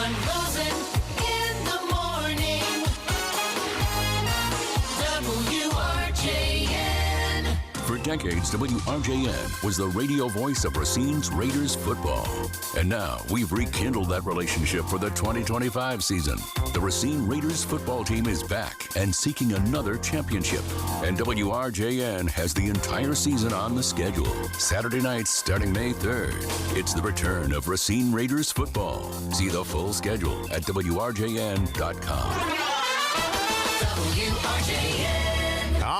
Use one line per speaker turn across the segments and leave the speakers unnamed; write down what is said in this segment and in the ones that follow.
John Rosen in the morning. WRJN.
For decades, WRJN was the radio voice of Racine's Raiders football. And now we've rekindled that relationship for the 2025 season. The Racine Raiders football team is back and seeking another championship. And WRJN has the entire season on the schedule. Saturday nights starting May 3rd. It's the return of Racine Raiders football. See the full schedule at WRJN.com.
WRJN.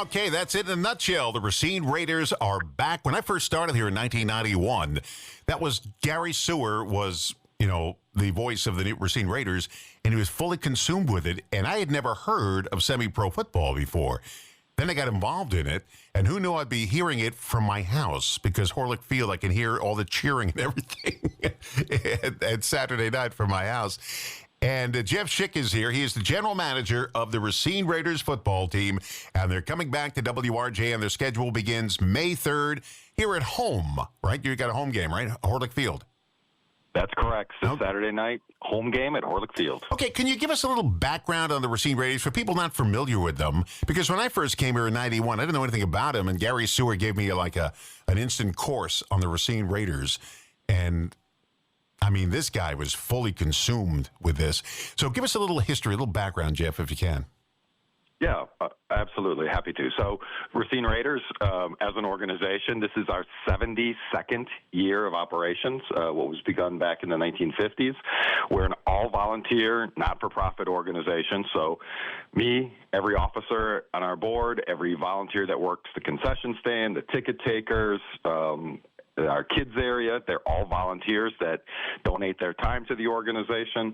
Okay, that's it in a nutshell. The Racine Raiders are back. When I first started here in 1991, that was Gary Sewer was, the voice of the Racine Raiders, and he was fully consumed with it, and I had never heard of semi-pro football before. Then I got involved in it, and who knew I'd be hearing it from my house, because Horlick Field, I can hear all the cheering and everything at Saturday night from my house. And Geoff Schick is here. He is the general manager of the Racine Raiders football team, and they're coming back to WRJ, and their schedule begins May 3rd here at home, right? You got a home game, right? Horlick Field.
That's correct. This Saturday night, home game at Horlick Field.
Okay, can you give us a little background on the Racine Raiders for people not familiar with them? Because when I first came here in 91, I didn't know anything about them, and Gary Sewer gave me an instant course on the Racine Raiders, and this guy was fully consumed with this. So give us a little history, a little background, Geoff, if you can.
Yeah, absolutely. Happy to. So Racine Raiders, as an organization, this is our 72nd year of operations, what was begun back in the 1950s. We're an all-volunteer, not-for-profit organization. So me, every officer on our board, every volunteer that works the concession stand, the ticket takers, our kids area, they're all volunteers that donate their time to the organization.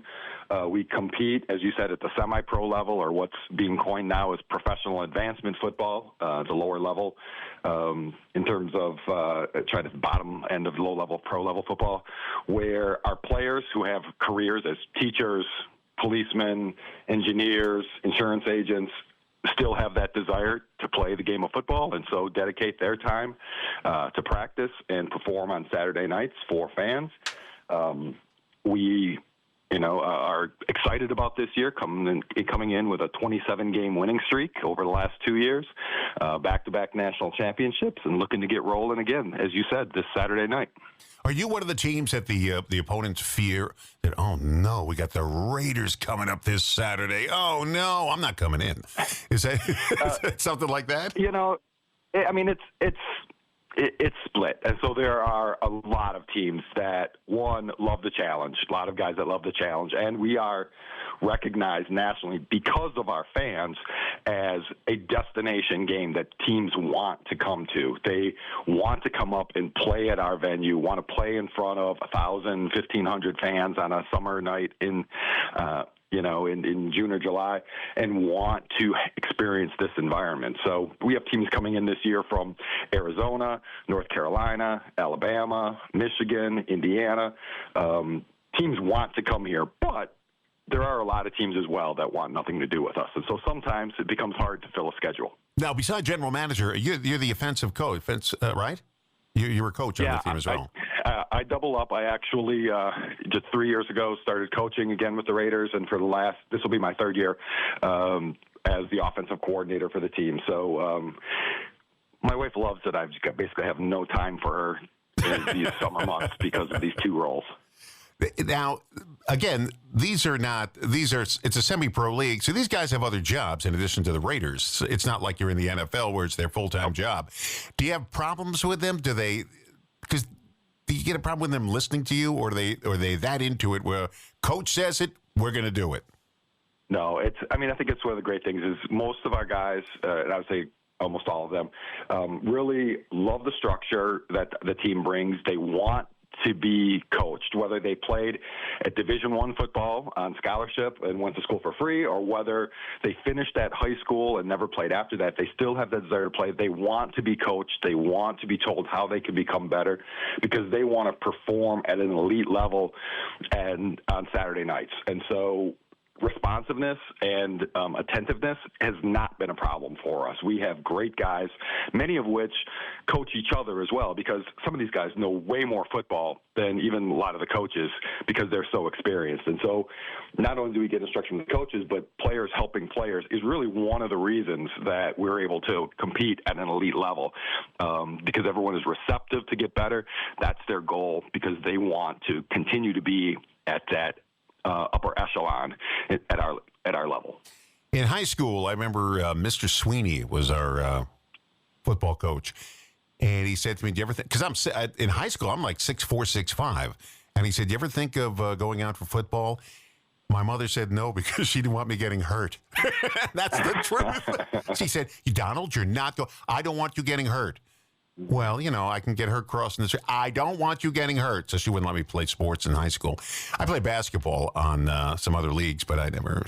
We compete, as you said, at the semi-pro level, or what's being coined now as professional advancement football, the lower level, in terms of trying to bottom end of low-level, pro-level football, where our players who have careers as teachers, policemen, engineers, insurance agents, still have that desire to play the game of football, and so dedicate their time to practice and perform on Saturday nights for fans. We are excited about this year, coming in with a 27-game winning streak over the last 2 years, back-to-back national championships, and looking to get rolling again, as you said, this Saturday night.
Are you one of the teams that the opponents fear that, oh, no, we got the Raiders coming up this Saturday. Oh, no, I'm not coming in. Is that something like that?
It's split. And so there are a lot of teams that, one, love the challenge, a lot of guys that love the challenge, and we are recognized nationally because of our fans as a destination game that teams want to come to. They want to come up and play at our venue, want to play in front of 1,000, 1,500 fans on a summer night in June or July, and want to experience this environment. So we have teams coming in this year from Arizona, North Carolina, Alabama, Michigan, Indiana. Teams want to come here, but there are a lot of teams as well that want nothing to do with us. And so sometimes it becomes hard to fill a schedule.
Now, besides general manager, you're the offensive coach, right? You were a coach on the team as well.
I double up. I actually, just 3 years ago, started coaching again with the Raiders, and for this will be my third year as the offensive coordinator for the team. So my wife loves that I basically have no time for her in these summer months because of these two roles.
Now, again, it's a semi-pro league, so these guys have other jobs in addition to the Raiders. It's not like you're in the NFL where it's their full-time job. Do you have problems with them? Do you get a problem with them listening to you, or are they that into it where coach says it, we're going to do it?
No, I think it's one of the great things is most of our guys, and I would say almost all of them, really love the structure that the team brings. They want to be coached, whether they played at Division I football on scholarship and went to school for free, or whether they finished at high school and never played after that. They still have that desire to play. They want to be coached. They want to be told how they can become better because they want to perform at an elite level and on Saturday nights. And so responsiveness and attentiveness has not been a problem for us. We have great guys, many of which coach each other as well, because some of these guys know way more football than even a lot of the coaches because they're so experienced. And so not only do we get instruction from the coaches, but players helping players is really one of the reasons that we're able to compete at an elite level, because everyone is receptive to get better. That's their goal, because they want to continue to be at that upper echelon at our level.
In high school, I remember Mr. Sweeney was our football coach, and he said to me, "Do you ever think?" Because in high school, I'm like 6'4", 6'5", and he said, "Do you ever think of going out for football?" My mother said no because she didn't want me getting hurt. That's the truth. She said, "Donald, you're not going. I don't want you getting hurt." Well, I can get hurt crossing the street. I don't want you getting hurt. So she wouldn't let me play sports in high school. I played basketball on some other leagues, but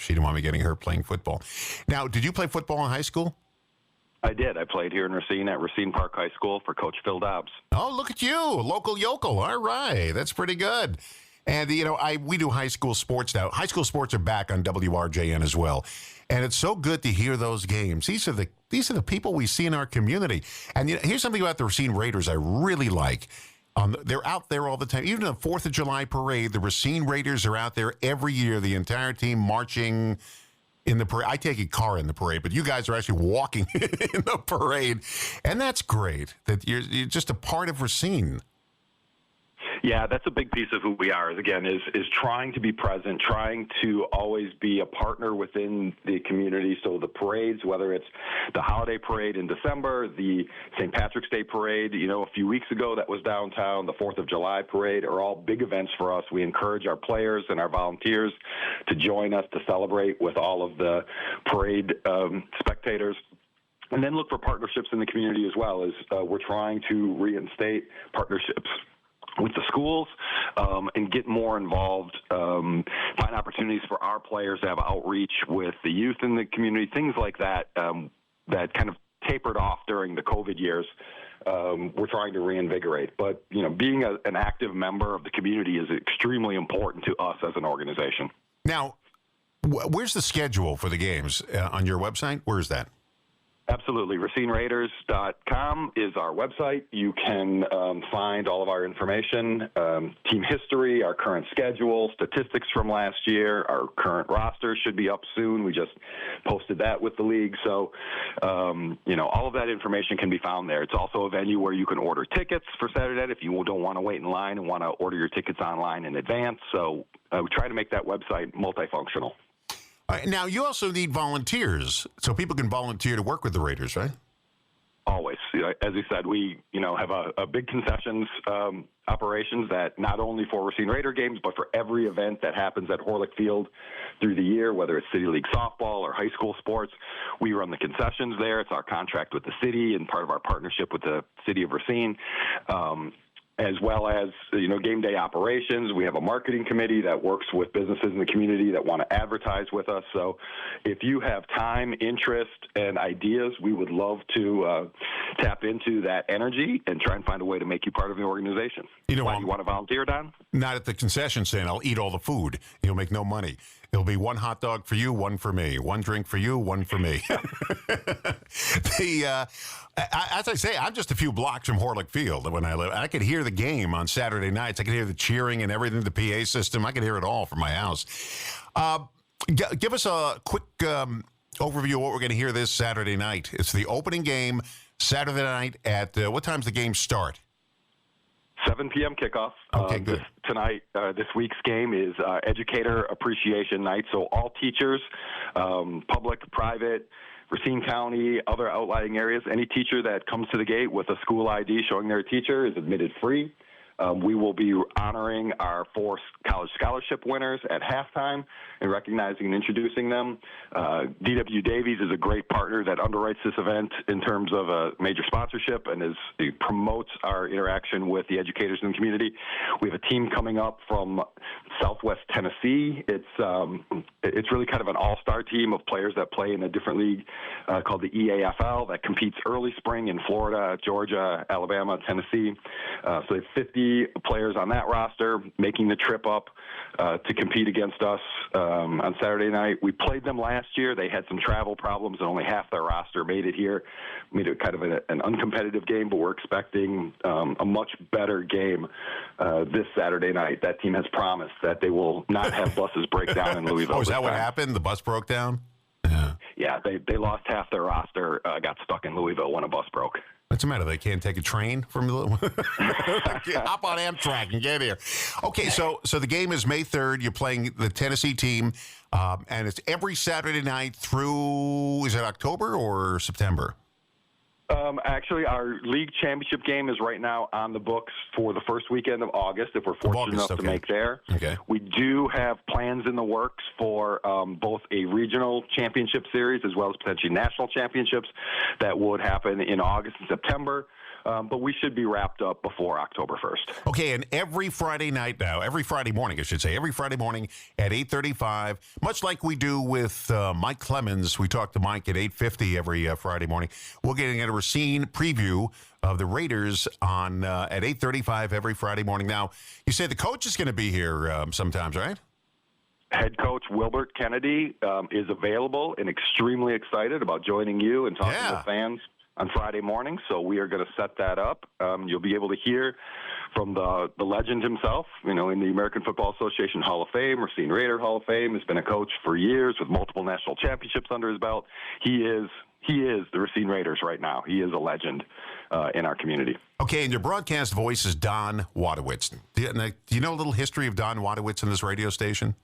she didn't want me getting hurt playing football. Now, did you play football in high school?
I did. I played here in Racine at Racine Park High School for Coach Phil Dobbs.
Oh, look at you. Local yokel. All right. That's pretty good. And, we do high school sports now. High school sports are back on WRJN as well. And it's so good to hear those games. These are the people we see in our community. And here's something about the Racine Raiders I really like. They're out there all the time. Even the 4th of July parade, the Racine Raiders are out there every year, the entire team marching in the parade. I take a car in the parade, but you guys are actually walking in the parade. And that's great that you're just a part of Racine.
Yeah, that's a big piece of who we are, is trying to be present, trying to always be a partner within the community. So the parades, whether it's the holiday parade in December, the St. Patrick's Day parade, a few weeks ago that was downtown, the 4th of July parade, are all big events for us. We encourage our players and our volunteers to join us to celebrate with all of the parade spectators. And then look for partnerships in the community as well, as we're trying to reinstate partnerships with the schools and get more involved, find opportunities for our players to have outreach with the youth in the community, things like that, that kind of tapered off during the COVID years. We're trying to reinvigorate. But, being an active member of the community is extremely important to us as an organization.
Now, where's the schedule for the games on your website? Where is that?
Absolutely. RacineRaiders.com is our website. You can find all of our information, team history, our current schedule, statistics from last year. Our current roster should be up soon. We just posted that with the league. So, all of that information can be found there. It's also a venue where you can order tickets for Saturday night if you don't want to wait in line and want to order your tickets online in advance. So we try to make that website multifunctional.
Now, you also need volunteers, so people can volunteer to work with the Raiders, right?
Always. As you said, we have a big concessions operations that not only for Racine Raider games, but for every event that happens at Horlick Field through the year, whether it's City League softball or high school sports. We run the concessions there. It's our contract with the city and part of our partnership with the city of Racine. As well as, game day operations. We have a marketing committee that works with businesses in the community that want to advertise with us. So if you have time, interest, and ideas, we would love to tap into that energy and try and find a way to make you part of the organization. Why, you want to volunteer, Don?
Not at the concession stand. I'll eat all the food. You'll make no money. It'll be one hot dog for you, one for me. One drink for you, one for me. As I say, I'm just a few blocks from Horlick Field when I live. I could hear the game on Saturday nights. I could hear the cheering and everything, the PA system. I could hear it all from my house. Give us a quick overview of what we're going to hear this Saturday night. It's the opening game Saturday night at what time's the game start?
7 p.m. kickoff.
Okay, good.
This week's game is Educator Appreciation Night. So all teachers, public, private, Racine County, other outlying areas, any teacher that comes to the gate with a school ID showing they're a teacher is admitted free. We will be honoring our 4 college scholarship winners at halftime and recognizing and introducing them. D.W. Davies is a great partner that underwrites this event in terms of a major sponsorship and it promotes our interaction with the educators in the community. We have a team coming up from Southwest Tennessee. It's really kind of an all-star team of players that play in a different league called the EAFL that competes early spring in Florida, Georgia, Alabama, Tennessee. So they have 50 three players on that roster making the trip up to compete against us on Saturday night. We played them last year. They had some travel problems, and only half their roster made it here. Made it kind of an uncompetitive game, but we're expecting a much better game this Saturday night. That team has promised that they will not have buses break down in Louisville.
Oh, is that what happened? The bus broke down?
Yeah, they lost half their roster, got stuck in Louisville when a bus broke.
What's the matter? They can't take a train from hop on Amtrak and get here. Okay, so the game is May 3rd. You're playing the Tennessee team, and it's every Saturday night through, is it October or September?
Actually, our league championship game is right now on the books for the first weekend of August, if we're fortunate enough to make there.
Okay.
We do have plans in the works for both a regional championship series as well as potentially national championships that would happen in August and September. But we should be wrapped up before October 1st.
Okay, and every Friday night now, every Friday morning, I should say, every Friday morning at 8:35, much like we do with Mike Clemens. We talk to Mike at 8:50 every Friday morning. We're getting a Racine preview of the Raiders on at 8:35 every Friday morning. Now, you say the coach is going to be here sometimes, right?
Head coach Wilbert Kennedy is available and extremely excited about joining you and talking to fans on Friday morning, so we are going to set that up. You'll be able to hear from the legend himself, in the American Football Association Hall of Fame, Racine Raider Hall of Fame, has been a coach for years with multiple national championships under his belt. He is the Racine Raiders right now. He is a legend in our community.
Okay, and your broadcast voice is Don Wadowitz. Do you know a little history of Don Wadowitz in this radio station?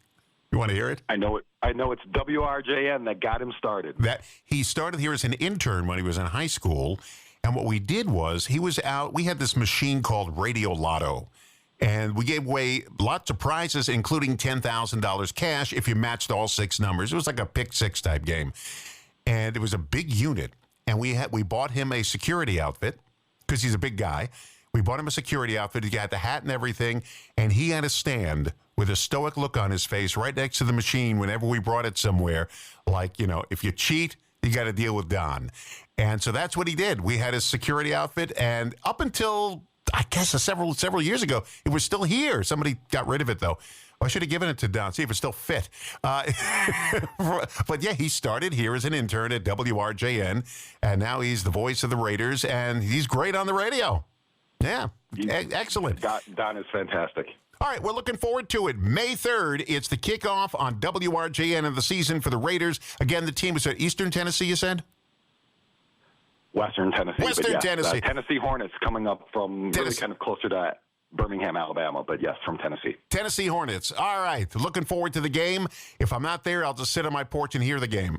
You want to hear it?
I know it. I know it's WRJN that got him started.
That he started here as an intern when he was in high school, and what we did was he was out. We had this machine called Radio Lotto, and we gave away lots of prizes, including $10,000 cash if you matched all six numbers. It was like a pick six type game, and it was a big unit. And we bought him a security outfit because he's a big guy. We bought him a security outfit. He got the hat and everything, and he had to stand with a stoic look on his face right next to the machine whenever we brought it somewhere. Like, if you cheat, you got to deal with Don. And so that's what he did. We had his security outfit, and up until, I guess, several years ago, it was still here. Somebody got rid of it, though. I should have given it to Don, see if it still fit. But, yeah, he started here as an intern at WRJN, and now he's the voice of the Raiders, and he's great on the radio. Yeah, excellent.
Don is fantastic.
All right, we're looking forward to it. May 3rd, it's the kickoff on WRJN of the season for the Raiders. Again, the team is at Eastern Tennessee, you said?
Western Tennessee.
Western Tennessee.
Tennessee Hornets coming up from really kind of closer to Birmingham, Alabama, but yes, from Tennessee.
Tennessee Hornets. All right. Looking forward to the game. If I'm not there, I'll just sit on my porch and hear the game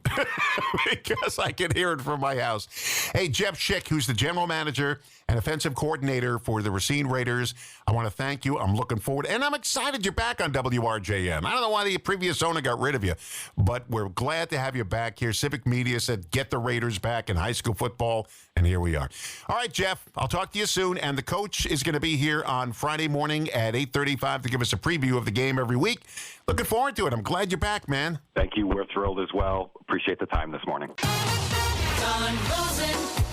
because I can hear it from my house. Hey, Geoff Schick, who's the general manager and offensive coordinator for the Racine Raiders, I want to thank you. I'm looking forward, and I'm excited you're back on WRJN. I don't know why the previous owner got rid of you, but we're glad to have you back here. Civic Media said, get the Raiders back in high school football, and here we are. All right, Geoff, I'll talk to you soon, and the coach is going to be here on Friday morning at 8:35 to give us a preview of the game every week. Looking forward to it. I'm glad you're back, man.
Thank you. We're thrilled as well. Appreciate the time this morning.
Don Rosen.